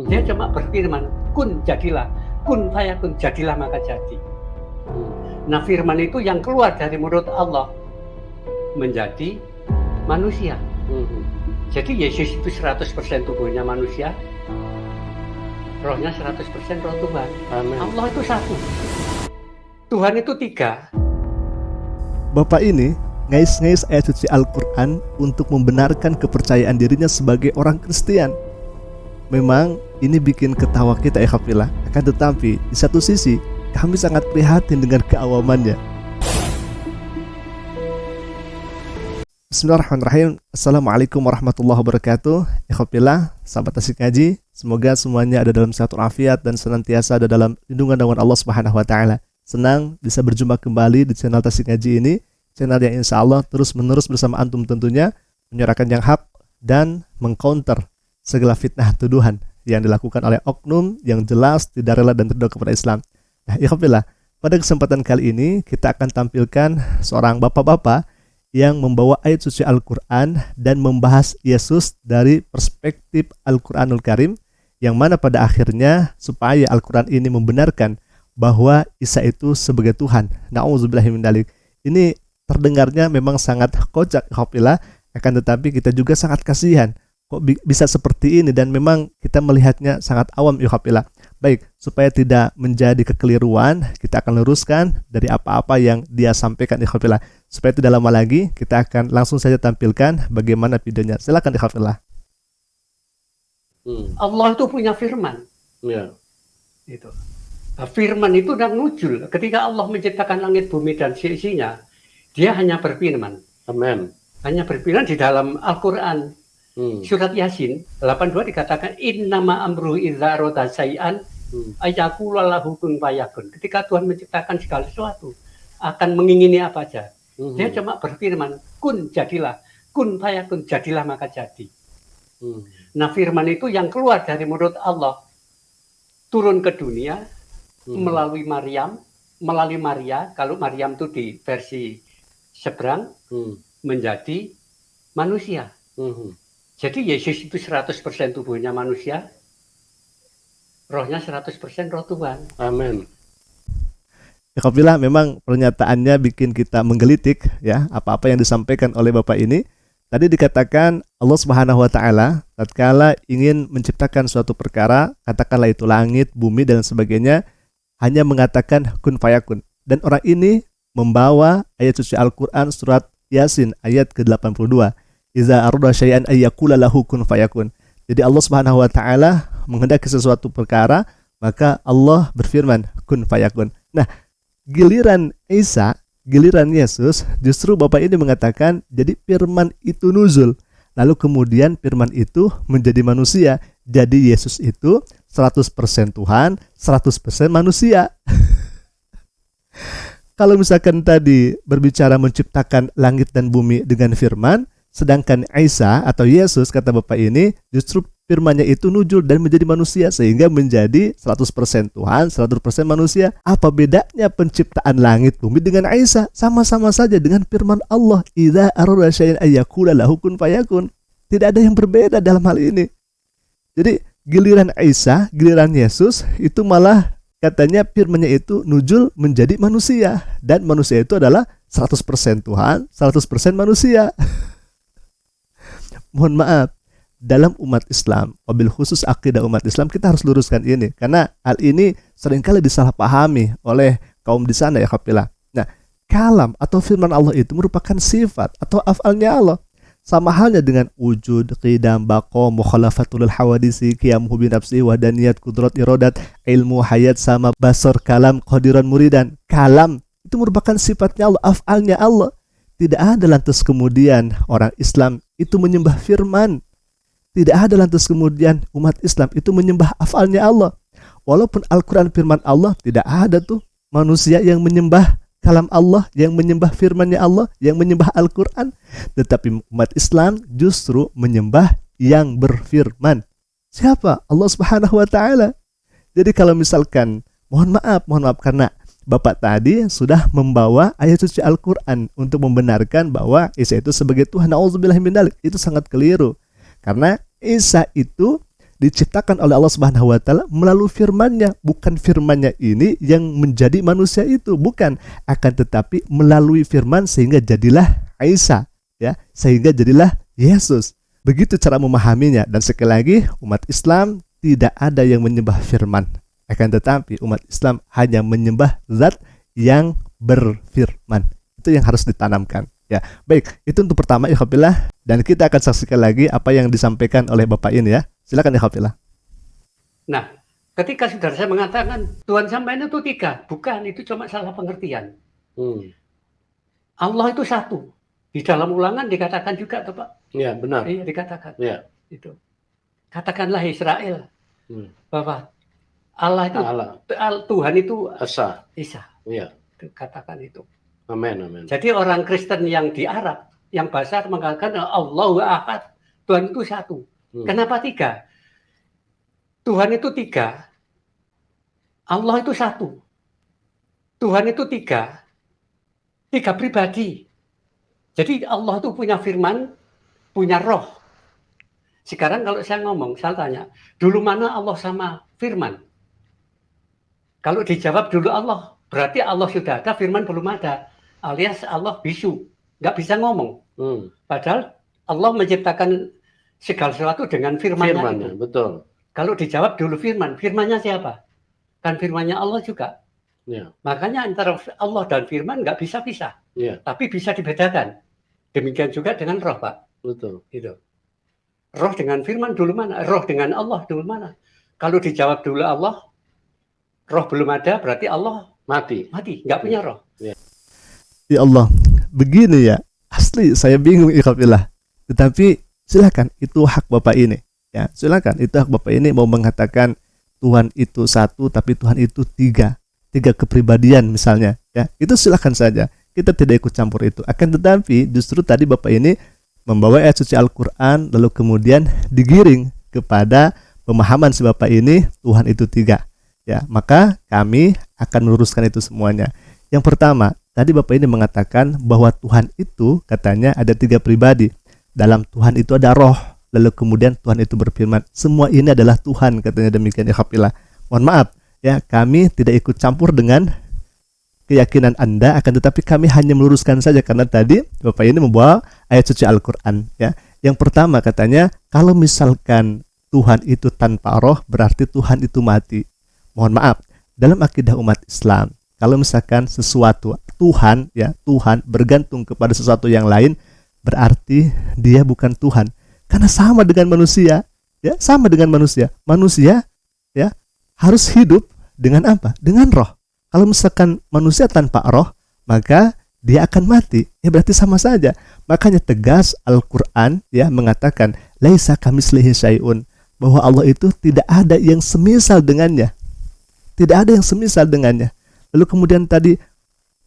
Dia cuma berfirman, kun jadilah, kun fayakun, jadilah maka jadi. Nah firman itu yang keluar dari mulut Allah menjadi manusia. Jadi Yesus itu 100% tubuhnya manusia, rohnya 100% roh Tuhan. Amin. Allah itu satu, Tuhan itu tiga. Bapak ini ngais-ngais ayat suci Al-Quran untuk membenarkan kepercayaan dirinya sebagai orang Kristen. Memang ini bikin ketawa kita ya Khafillah. Akan tetapi di satu sisi kami sangat prihatin dengan keawamannya. Bismillahirrahmanirrahim. Assalamualaikum warahmatullahi wabarakatuh. Ikhwafillah, sahabat Asik Ngaji, semoga semuanya ada dalam sehat walafiat dan senantiasa ada dalam lindungan naungan Allah Subhanahu wa taala. Senang bisa berjumpa kembali di channel Asik Ngaji ini, channel yang insya Allah terus menerus bersama antum tentunya menyuarakan yang hak dan mengcounter segala fitnah tuduhan yang dilakukan oleh oknum yang jelas tidak rela dan terdorong kepada Islam. Nah, ikhwafillah, pada kesempatan kali ini kita akan tampilkan seorang bapak-bapak yang membawa ayat suci Al-Quran dan membahas Yesus dari perspektif Al-Quranul Karim, yang mana pada akhirnya supaya Al-Quran ini membenarkan bahwa Isa itu sebagai Tuhan. Na'udzubillahi min dzalik. Ini terdengarnya memang sangat kocak, ikhwafillah, akan tetapi kita juga sangat kasihan. Kok bisa seperti ini, dan memang kita melihatnya sangat awam, ikhwafillah. Baik, supaya tidak menjadi kekeliruan, kita akan luruskan dari apa-apa yang dia sampaikan, ikhwafillah. Supaya tidak lama lagi, kita akan langsung saja tampilkan bagaimana videonya. Silakan, ikhwafillah. Allah itu punya firman. Ya. Itu. Nah, firman itu dan nujul. Ketika Allah menciptakan langit, bumi dan seisinya, dia hanya berfirman. Amin. Hanya berfirman di dalam Al-Quran. Surat Yasin 82 dikatakan innama amruhu idza arada syai'an ayaqula lahu kun fayakun. Ketika Tuhan menciptakan segala sesuatu, akan mengingini apa saja. Dia cuma berfirman, kun jadilah, kun fayakun, jadilah maka jadi. Nah firman itu yang keluar dari mulut Allah turun ke dunia melalui Maria, kalau Maryam itu di versi seberang menjadi manusia. Jadi Yesus itu 100% tubuhnya manusia, rohnya 100% roh Tuhan. Amin. Ikhwafillah, memang pernyataannya bikin kita menggelitik ya, apa-apa yang disampaikan oleh Bapak ini. Tadi dikatakan Allah Subhanahu wa taala tatkala ingin menciptakan suatu perkara, katakanlah itu langit, bumi dan sebagainya, hanya mengatakan kun fayakun. Dan orang ini membawa ayat suci Al-Qur'an surat Yasin ayat ke-82. Iza arada syai'an ayyakula lahu kun fayakun. Jadi Allah Subhanahu wa taala menghendaki sesuatu perkara, maka Allah berfirman kun fayakun. Nah, giliran Isa, giliran Yesus, justru Bapak ini mengatakan jadi firman itu nuzul. Lalu kemudian firman itu menjadi manusia. Jadi Yesus itu 100% Tuhan, 100% manusia. Kalau misalkan tadi berbicara menciptakan langit dan bumi dengan firman, sedangkan Isa atau Yesus, kata Bapak ini, justru firman-Nya itu nujul dan menjadi manusia, sehingga menjadi 100% Tuhan, 100% manusia. Apa bedanya penciptaan langit bumi dengan Isa? Sama-sama saja dengan firman Allah, idza arada syai'an ayyakula lahu kun fayakun. Tidak ada yang berbeda dalam hal ini. Jadi giliran Isa, giliran Yesus itu malah katanya firman-Nya itu nujul menjadi manusia, dan manusia itu adalah 100% Tuhan, 100% manusia. Mohon maaf, dalam umat Islam, wabil khusus akidah umat Islam, kita harus luruskan ini, karena hal ini seringkali disalahpahami oleh kaum di sana ya khafillah. Nah, kalam atau firman Allah itu merupakan sifat atau af'alnya Allah. Sama halnya dengan wujud, qidam, baqa, mukhalafatul hawadisi, qiyamuhu bi nafsi, wahdaniyat, kudrat, iradat, ilmu, hayat, sama, basar, kalam, qadiran, muridan. Kalam itu merupakan sifatnya Allah, af'alnya Allah. Tidak ada lantas kemudian orang Islam itu menyembah firman. Tidak ada lantas kemudian umat Islam itu menyembah af'alnya Allah. Walaupun Al-Quran firman Allah, tidak ada tuh manusia yang menyembah kalam Allah, yang menyembah firmannya Allah, yang menyembah Al-Quran. Tetapi umat Islam justru menyembah yang berfirman. Siapa? Allah Subhanahu wa taala. Jadi kalau misalkan, mohon maaf karena Bapak tadi sudah membawa ayat suci Al-Quran untuk membenarkan bahwa Isa itu sebagai Tuhan. Na'udzubillahi min dzalik. Itu sangat keliru. Karena Isa itu diciptakan oleh Allah Subhanahu wa taala melalui firman-Nya, bukan firman-Nya ini yang menjadi manusia itu, bukan, akan tetapi melalui firman sehingga jadilah Isa, ya, sehingga jadilah Yesus. Begitu cara memahaminya. Dan sekali lagi, umat Islam tidak ada yang menyembah firman, akan tetapi umat Islam hanya menyembah zat yang berfirman. Itu yang harus ditanamkan. Ya, baik, itu untuk pertama, ikhwafillah, dan kita akan saksikan lagi apa yang disampaikan oleh Bapak ini ya. Silakan ikhwafillah. Nah, ketika saudara saya mengatakan Tuhan sampean itu 3, bukan, itu cuma salah pengertian. Allah itu 1. Di dalam Ulangan dikatakan juga tuh Pak. Iya, benar. Iya, dikatakan. Iya. Itu. Katakanlah Israel bahwa Allah itu Tuhan itu Esa. Isa. Iya. Katakan itu. Amin, amin. Jadi orang Kristen yang di Arab, yang Basar mengatakan Allahu Ahad, Tuhan itu 1. Kenapa 3? Tuhan itu 3. Allah itu 1. Tuhan itu 3. 3 pribadi. Jadi Allah itu punya firman, punya roh. Sekarang kalau saya ngomong, saya tanya, dulu mana Allah sama firman? Kalau dijawab dulu Allah, berarti Allah sudah ada, firman belum ada. Alias Allah bisu, nggak bisa ngomong. Padahal Allah menciptakan segala sesuatu dengan firman-Nya. Betul. Kalau dijawab dulu firman, firman-Nya siapa? Kan firman-Nya Allah juga. Ya. Makanya antara Allah dan firman nggak bisa pisah. Ya. Tapi bisa dibedakan. Demikian juga dengan roh, Pak. Betul. Gitu. Roh dengan firman dulu mana? Roh dengan Allah dulu mana? Kalau dijawab dulu Allah, roh belum ada, berarti Allah mati, nggak punya roh. Ya Allah, begini ya, asli saya bingung ikhwafillah. Tetapi silakan, itu hak Bapak ini. Ya, silakan, itu hak Bapak ini mau mengatakan Tuhan itu 1 tapi Tuhan itu 3 kepribadian misalnya. Ya, itu silakan saja. Kita tidak ikut campur itu. Akan tetapi justru tadi Bapak ini membawa ayat suci Al-Quran lalu kemudian digiring kepada pemahaman si Bapak ini Tuhan itu 3. Ya, maka kami akan meluruskan itu semuanya. Yang pertama, tadi Bapak ini mengatakan bahwa Tuhan itu katanya ada 3 pribadi. Dalam Tuhan itu ada roh, lalu kemudian Tuhan itu berfirman. Semua ini adalah Tuhan, katanya demikian, ikhwafillah. Mohon maaf, ya, kami tidak ikut campur dengan keyakinan Anda, akan tetapi kami hanya meluruskan saja karena tadi Bapak ini membawa ayat suci Al-Quran. Ya. Yang pertama katanya, kalau misalkan Tuhan itu tanpa roh, berarti Tuhan itu mati. Mohon maaf, dalam akidah umat Islam, kalau misalkan sesuatu Tuhan, ya, Tuhan bergantung kepada sesuatu yang lain, berarti dia bukan Tuhan. Karena sama dengan manusia, ya, sama dengan manusia. Manusia, ya, harus hidup dengan apa? Dengan roh. Kalau misalkan manusia tanpa roh, maka dia akan mati. Ya, berarti sama saja. Makanya tegas Al-Quran, ya, mengatakan laisa kamitslihi syai'un, bahwa Allah itu tidak ada yang semisal dengannya. Tidak ada yang semisal dengannya. Lalu kemudian tadi,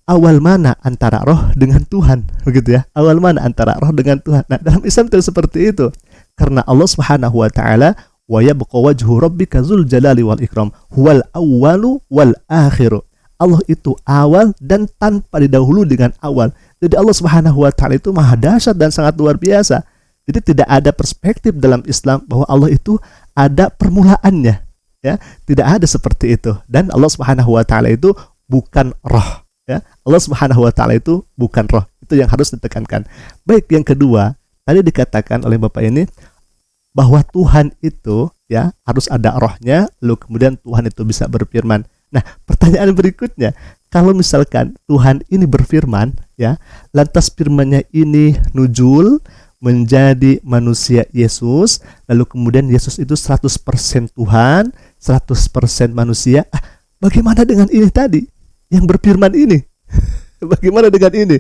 awal mana antara roh dengan Tuhan, begitu ya? Awal mana antara roh dengan Tuhan? Nah, dalam Islam tidak seperti itu. Karena Allah Subhanahu wa taala, wa yabqa wajhu rabbika dzul jalali wal ikram, huwal awwalu wal akhiru. Allah itu awal dan tanpa didahului dengan awal. Jadi Allah Subhanahu wa taala itu maha dahsyat dan sangat luar biasa. Jadi tidak ada perspektif dalam Islam bahwa Allah itu ada permulaannya. Ya, tidak ada seperti itu. Dan Allah Subhanahu wa taala itu bukan roh, ya. Allah Subhanahu wa taala itu bukan roh. Itu yang harus ditekankan. Baik, yang kedua, tadi dikatakan oleh Bapak ini bahwa Tuhan itu, ya, harus ada rohnya, lalu kemudian Tuhan itu bisa berfirman. Nah, pertanyaan berikutnya, kalau misalkan Tuhan ini berfirman, ya, lantas firman-Nya ini nujul menjadi manusia Yesus, lalu kemudian Yesus itu 100% Tuhan, 100% manusia. Bagaimana dengan ini tadi yang berfirman ini? Bagaimana dengan ini?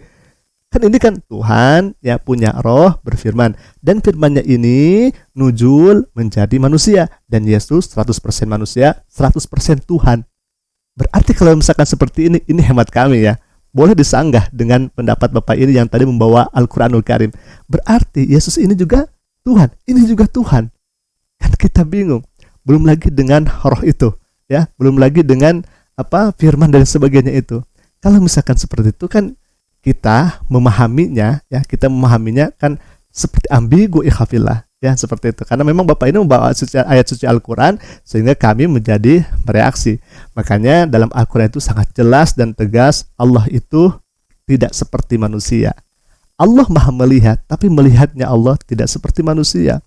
Kan ini kan Tuhan, ya, punya roh, berfirman, dan firman-Nya ini nujul menjadi manusia, dan Yesus 100% manusia, 100% Tuhan. Berarti kalau misalkan seperti ini hemat kami, ya, boleh disanggah dengan pendapat Bapak ini yang tadi membawa Al-Quranul Karim. Berarti Yesus ini juga Tuhan, ini juga Tuhan. Kan kita bingung. Belum lagi dengan roh itu, ya, belum lagi dengan firman dan sebagainya itu. Kalau misalkan seperti itu kan kita memahaminya, ya, kita memahaminya kan seperti ambigu, ikhafillah. Ya, seperti itu. Karena memang Bapak ini membawa ayat suci Al-Quran sehingga kami menjadi bereaksi. Makanya dalam Al-Quran itu sangat jelas dan tegas, Allah itu tidak seperti manusia. Allah Maha melihat, tapi melihatnya Allah tidak seperti manusia.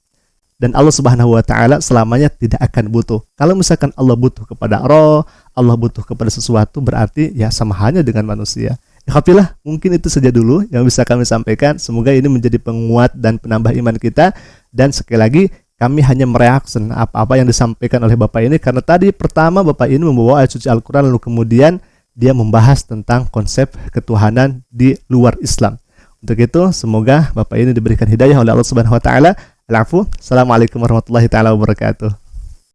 Dan Allah Subhanahu wa taala selamanya tidak akan butuh. Kalau misalkan Allah butuh kepada roh, Allah butuh kepada sesuatu, berarti ya sama halnya dengan manusia. Alhamdulillah, mungkin itu saja dulu yang bisa kami sampaikan. Semoga ini menjadi penguat dan penambah iman kita. Dan sekali lagi, kami hanya mereaksi apa-apa yang disampaikan oleh Bapak ini, karena tadi pertama Bapak ini membawa ayat suci Al-Quran, lalu kemudian dia membahas tentang konsep ketuhanan di luar Islam. Untuk itu, semoga Bapak ini diberikan hidayah oleh Allah Subhanahu wa taala. Assalamualaikum warahmatullahi taala wabarakatuh.